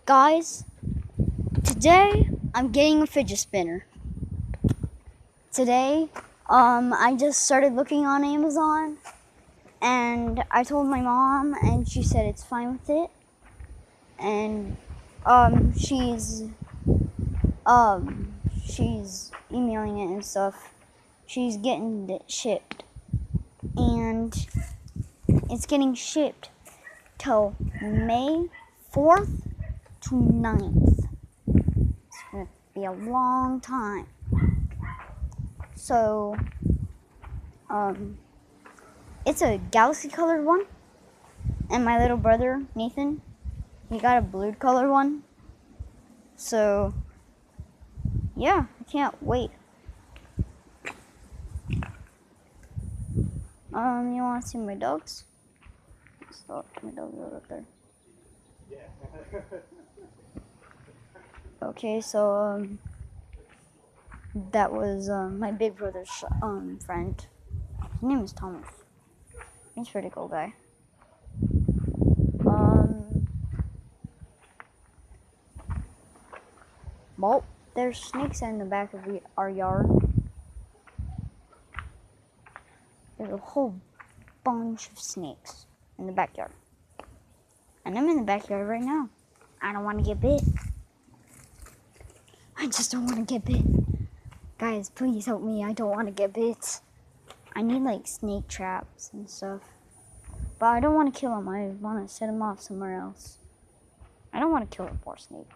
Guys, today I'm getting a fidget spinner. Today, I just started looking on Amazon and I told my mom and she said it's fine with it. And she's emailing it and stuff. She's getting it shipped. And it's getting shipped till May 4th to 9th. It's gonna be a long time. So, it's a galaxy colored one. And my little brother, Nathan, he got a blue colored one. So, yeah, I can't wait. You wanna see my dogs? So, my dogs are up there. Okay, so, that was, my big brother's, friend. His name is Thomas. He's a pretty cool guy. Well, there's snakes in the back of our yard. There's a whole bunch of snakes in the backyard. And I'm in the backyard right now. I don't want to get bit. I just don't want to get bit. Guys, please help me. I don't want to get bit. I need like snake traps and stuff. But I don't want to kill him. I want to set him off somewhere else. I don't want to kill a poor snake.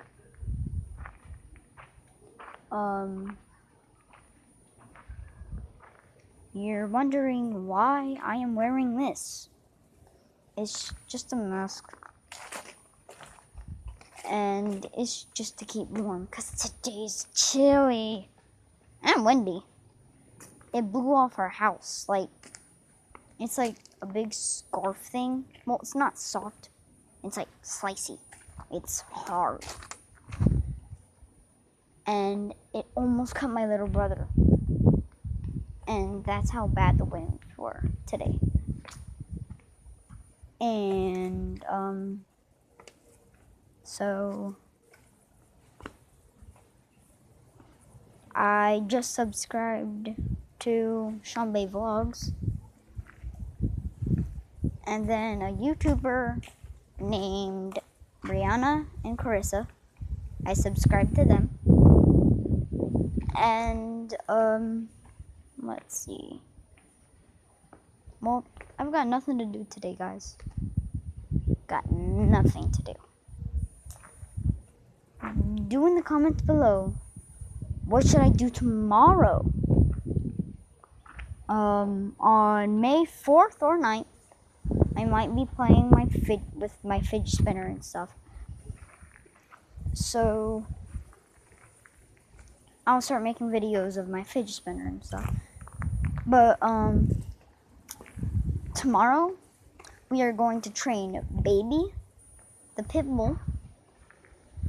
You're wondering why I am wearing this. It's just a mask. And it's just to keep warm because today's chilly and windy. It blew off our house. It's like a big scarf thing. Well, it's not soft. It's like slicey. It's hard. And it almost cut my little brother. And that's how bad the winds were today. And, so I just subscribed to Sean Bay Vlogs. And then a YouTuber named Brianna and Carissa. I subscribed to them. And, let's see. Well, I've got nothing to do today, guys. Got nothing to do. Do in the comments below, what should I do tomorrow? On May 4th or 9th, I might be playing with my fidget spinner and stuff. So, I'll start making videos of my fidget spinner and stuff. But, tomorrow, we are going to train Baby, the pit bull,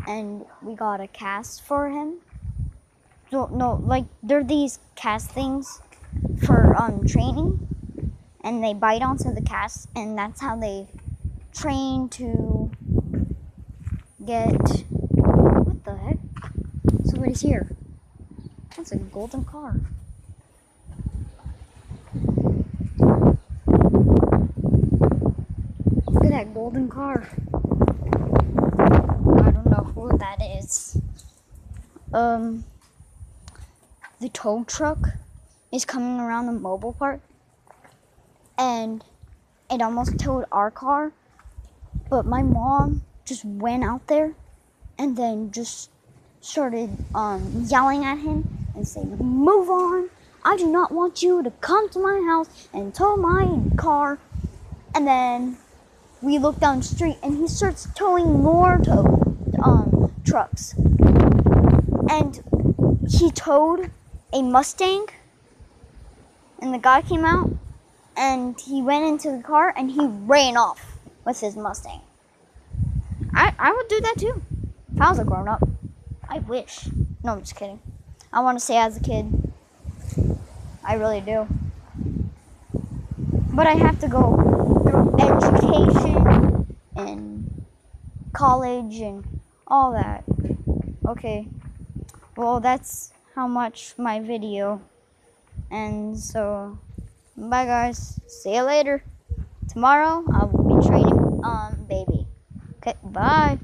and we got a cast for him. No, like, they're these cast things for, training, and they bite onto the cast, and that's how they train to get, what the heck? Somebody's here. That's a golden car. Look at that golden car. I don't know who that is. The tow truck is coming around the mobile park. And it almost towed our car. But my mom just went out there and then just started yelling at him and saying, "Move on. I do not want you to come to my house and tow my car." And then we look down the street and he starts towing more trucks. And he towed a Mustang. And the guy came out and he went into the car and he ran off with his Mustang. I would do that too. If I was a grown up. I wish. No, I'm just kidding. I want to say as a kid. I really do. But I have to go through education and college and all that. Okay, well, that's how much my video. And so, bye guys. See you later. Tomorrow, I will be training baby. Okay, bye.